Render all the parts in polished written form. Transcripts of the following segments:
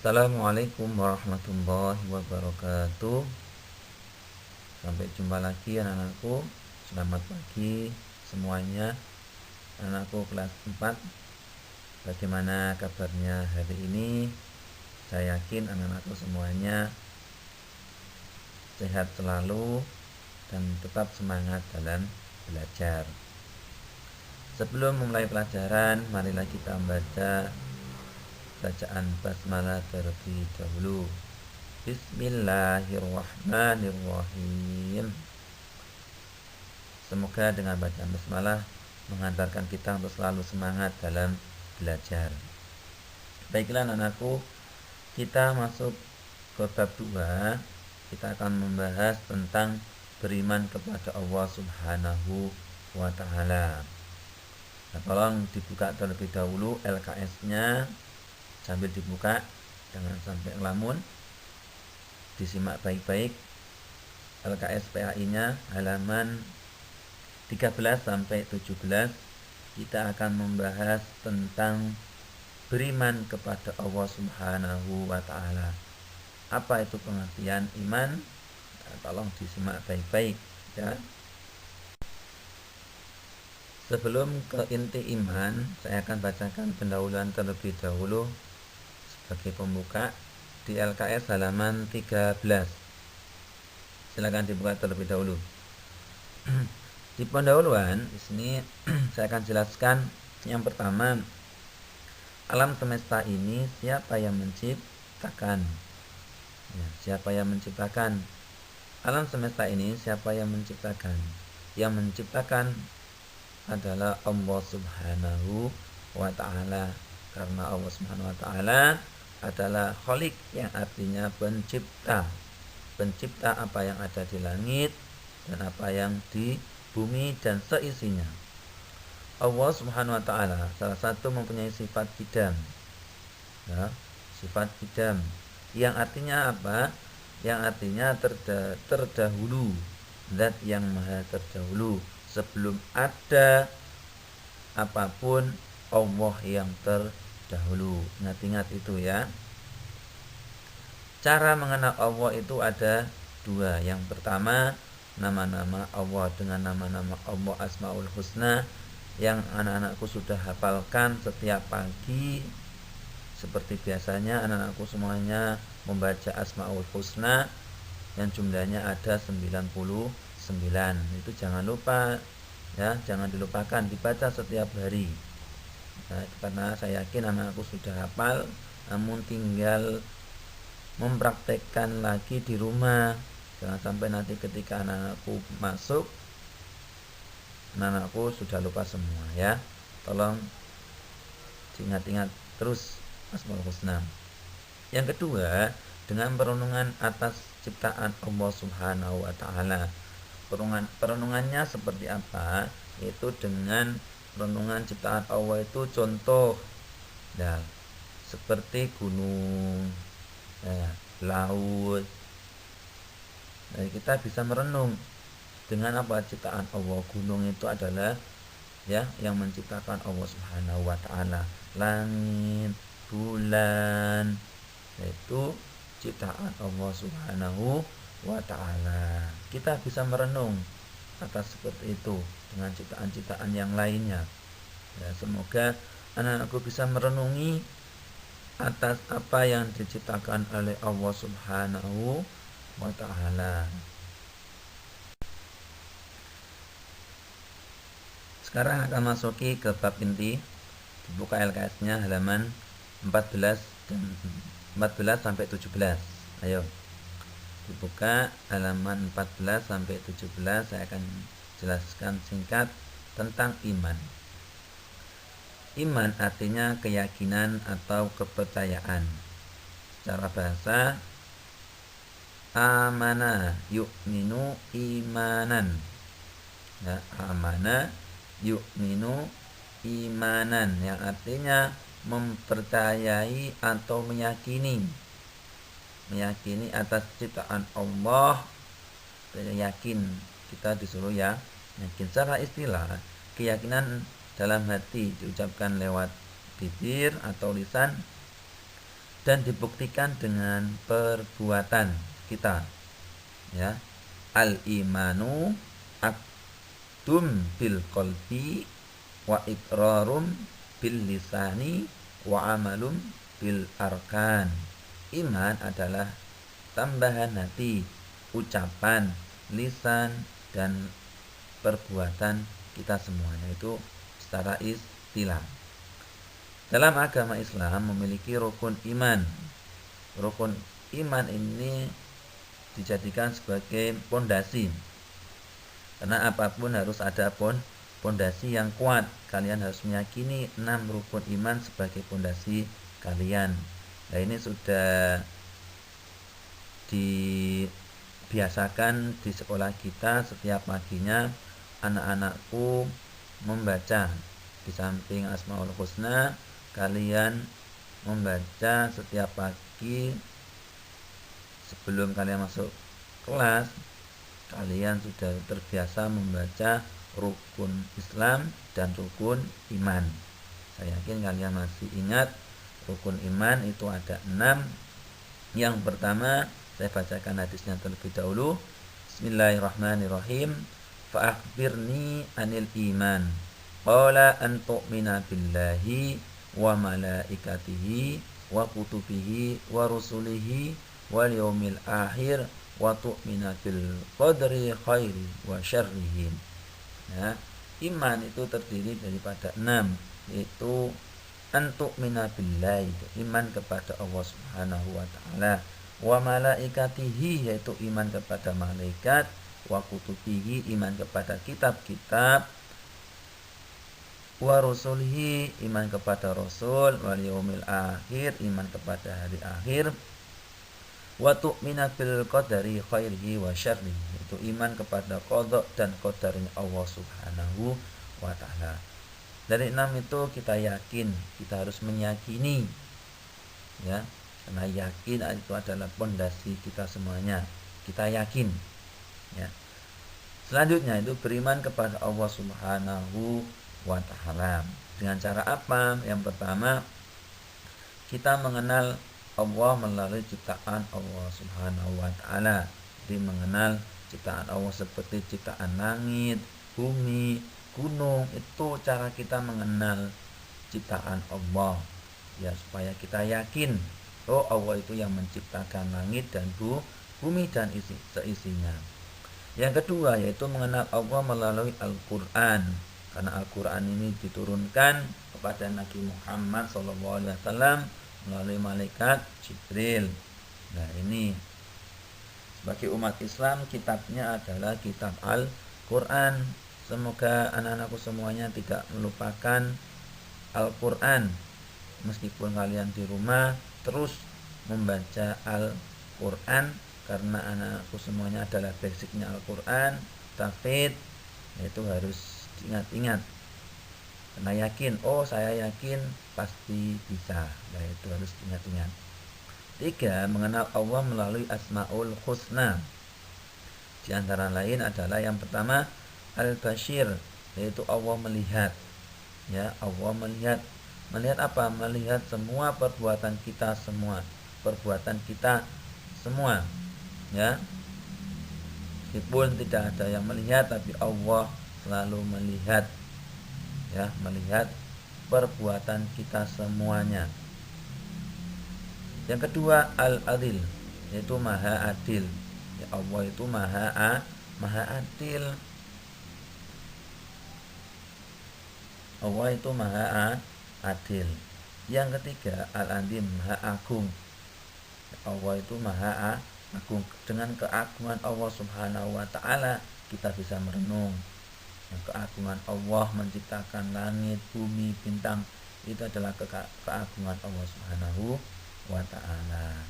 Assalamualaikum warahmatullahi wabarakatuh. Sampai jumpa lagi anak-anakku. Selamat pagi semuanya. Anak-anakku kelas 4. Bagaimana kabarnya hari ini? Saya yakin anak-anakku semuanya sehat selalu dan tetap semangat dalam belajar. Sebelum memulai pelajaran, marilah kita membaca bacaan basmalah terlebih dahulu. Bismillahirrahmanirrahim. Semoga dengan bacaan basmalah menghantarkan kita untuk selalu semangat dalam belajar. Baiklah anak-anakku, kita masuk ke bab 2. Kita akan membahas tentang beriman kepada Allah Subhanahu wa ta'ala. Nah, tolong dibuka terlebih dahulu LKS-nya. Sambil dibuka, jangan sampai ngelamun. Disimak baik-baik. LKS PAI-nya halaman 13 sampai 17. Kita akan membahas tentang beriman kepada Allah Subhanahu wa ta'ala. Apa itu pengertian iman? Nah, tolong disimak baik-baik ya. Sebelum ke inti iman, saya akan bacakan pendahuluan terlebih dahulu sebagai pembuka di LKS halaman 13. Silakan dibuka terlebih dahulu. Di pendahuluan di sini saya akan jelaskan yang pertama, alam semesta ini siapa yang menciptakan? Ya, siapa yang menciptakan? Alam semesta ini siapa yang menciptakan? Yang menciptakan adalah Allah Subhanahu wa ta'ala. Karena Allah Subhanahu wa ta'ala adalah Khalik, yang artinya pencipta. Pencipta apa yang ada di langit dan apa yang di bumi dan seisinya. Allah Subhanahu wa ta'ala salah satu mempunyai sifat qidam ya, sifat qidam yang artinya apa? Yang artinya terdahulu, zat yang maha terdahulu. Sebelum ada apapun, Allah yang terdahulu. Ingat-ingat itu ya. Cara mengenal Allah itu ada dua. Yang pertama, nama-nama Allah dengan nama-nama Allah Asmaul Husna yang anak-anakku sudah hafalkan setiap pagi. Seperti biasanya anak-anakku semuanya membaca Asmaul Husna yang jumlahnya ada 99. Itu jangan lupa ya, jangan dilupakan, dibaca setiap hari ya, karena saya yakin anak-anakku sudah hafal, namun tinggal mempraktekkan lagi di rumah. Jangan sampai nanti ketika anak-anakku masuk, anak-anakku sudah lupa semua ya. Tolong diingat-ingat terus Asmaul Husna. Yang kedua, dengan perenungan atas ciptaan Allah Subhanahu wa ta'ala. Perenungannya seperti apa? Itu dengan perenungan ciptaan Allah itu contoh ya, seperti gunung ya, laut. Nah, kita bisa merenung dengan apa ciptaan Allah. Gunung itu adalah ya yang menciptakan Allah Subhanahu wa ta'ala. Langit, bulan, yaitu ciptaan Allah Subhanahu wa ta'ala. Kita bisa merenung atas seperti itu dengan ciptaan-ciptaan yang lainnya ya, semoga anak-anakku bisa merenungi atas apa yang diciptakan oleh Allah Subhanahu wa ta'ala. Sekarang akan masuki ke bab inti. Dibuka LKS-nya halaman 14 sampai 17. Ayo dibuka halaman 14 sampai 17. Saya akan jelaskan singkat tentang iman. Iman artinya keyakinan atau kepercayaan. Secara bahasa, amana yu'minu imanan ya, amana yu'minu imanan, yang artinya mempercayai atau meyakini atas ciptaan Allah. Yakin, kita disuruh ya yakin. Secara istilah, keyakinan dalam hati diucapkan lewat bibir atau lisan, dan dibuktikan dengan perbuatan kita, ya. Al imanu akdum bil qalbi wa iqrarum bil lisani wa amalum bil arkan. Iman adalah tambahan hati, ucapan, lisan, dan perbuatan kita semuanya, itu secara istilah. Dalam agama Islam memiliki rukun iman. Rukun iman ini dijadikan sebagai pondasi. Karena apapun harus ada pondasi yang kuat. Kalian harus meyakini 6 rukun iman sebagai pondasi kalian. Nah, ini sudah dibiasakan di sekolah kita. Setiap paginya anak-anakku membaca. Di samping Asmaul Husna, kalian membaca setiap pagi sebelum kalian masuk kelas. Kalian sudah terbiasa membaca rukun Islam dan rukun iman. Saya yakin kalian masih ingat rukun iman itu ada 6. Yang pertama, saya bacakan hadisnya terlebih dahulu. Bismillahirrahmanirrahim. Fa'akhbirni anil iman. Qala an tu'mina billahi wa malaikatihi wa kutubihi wa rusulihi wal yaumil akhir wa tu'mina bil qadri khairi wa syarrihi. Nah, iman itu terdiri daripada 6, yaitu an tu'mina billahi, iman kepada Allah Subhanahu wa taala, wa malaikatihi, yaitu iman kepada malaikat, wa kutubihi, iman kepada kitab-kitab, wa rusulihi, iman kepada rasul, wal yaumil akhir, iman kepada hari akhir, wa tu'mina bil qadari khairihi wa syarrihi, itu iman kepada qada dan qadarnya Allah Subhanahu wa taala. Dari 6 itu kita yakin, kita harus meyakini, ya. Karena yakin itu adalah pondasi kita semuanya. Kita yakin, ya. Selanjutnya itu beriman kepada Allah Subhanahu wa taala. Dengan cara apa? Yang pertama, kita mengenal Allah melalui ciptaan Allah Subhanahu wa taala. Jadi mengenal ciptaan Allah seperti ciptaan langit, bumi, gunung, itu cara kita mengenal ciptaan Allah. Ya, supaya kita yakin, oh Allah itu yang menciptakan langit dan bumi dan seisinya. Yang kedua yaitu mengenal Allah melalui Al-Qur'an. Karena Al-Qur'an ini diturunkan kepada Nabi Muhammad SAW melalui malaikat Jibril. Nah, ini sebagai umat Islam kitabnya adalah kitab Al-Qur'an. Semoga anak-anakku semuanya tidak melupakan Al-Qur'an. Meskipun kalian di rumah terus membaca Al-Qur'an, karena anak-anakku semuanya adalah basicnya Al-Qur'an, tajwid, itu harus diingat-ingat. Karena yakin, oh saya yakin pasti bisa. Nah, itu harus diingat-ingat. 3. Mengenal Allah melalui Asmaul Husna. Di antara lain adalah yang pertama Al-Bashir, yaitu Allah melihat. Ya, Allah melihat. Melihat apa? Melihat semua perbuatan kita semua. Perbuatan kita semua. Ya. Meskipun tidak ada yang melihat, tapi Allah selalu melihat. Ya, melihat perbuatan kita semuanya. Yang kedua Al-Adil, yaitu Maha Adil. Ya, Allah itu Maha Adil. Allah itu Maha Adil. Yang ketiga Al-Adim, Maha Agung. Ya, Allah itu Maha Agung. Dengan keagungan Allah Subhanahu wa taala kita bisa merenung. Yang keagungan Allah menciptakan langit, bumi, bintang, itu adalah keagungan Allah Subhanahu wa taala.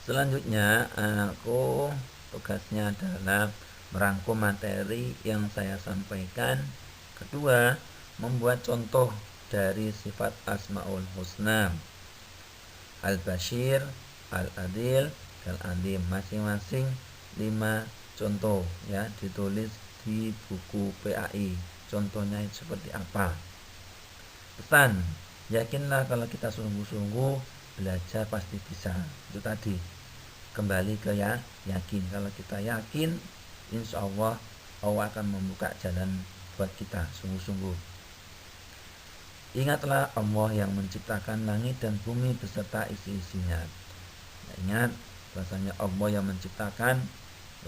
Selanjutnya aku tugasnya adalah merangkum materi yang saya sampaikan. Kedua, membuat contoh dari sifat Asmaul Husna. Al-Bashir, Al-Adil, Al-Adim, masing-masing 5 contoh, ya, ditulis di buku PAI. Contohnya seperti apa? Pesan, Yakinlah kalau kita sungguh-sungguh belajar pasti bisa. Itu tadi, kembali ke yakin. Kalau kita yakin, insya Allah Allah akan membuka jalan buat kita sungguh-sungguh. Ingatlah Allah yang menciptakan langit dan bumi beserta isi-isinya. Nah, ingat bahasanya Allah yang menciptakan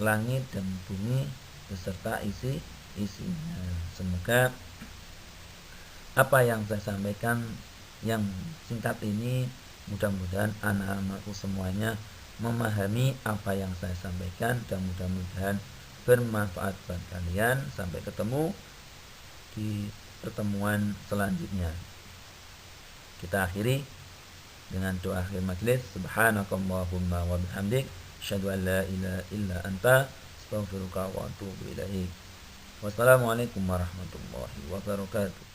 langit dan bumi beserta isi-isinya. Semoga apa yang saya sampaikan yang singkat ini mudah-mudahan anak-anakku semuanya memahami apa yang saya sampaikan dan mudah-mudahan bermanfaat buat kalian. Sampai ketemu di pertemuan selanjutnya. Kita akhiri dengan doa akhir majlis. Subhanakallahumma wa bihamdik, asyhadu an la ilaha illa anta, astaghfiruka wa atubu ilaik. Wassalamualaikum warahmatullahi wabarakatuh.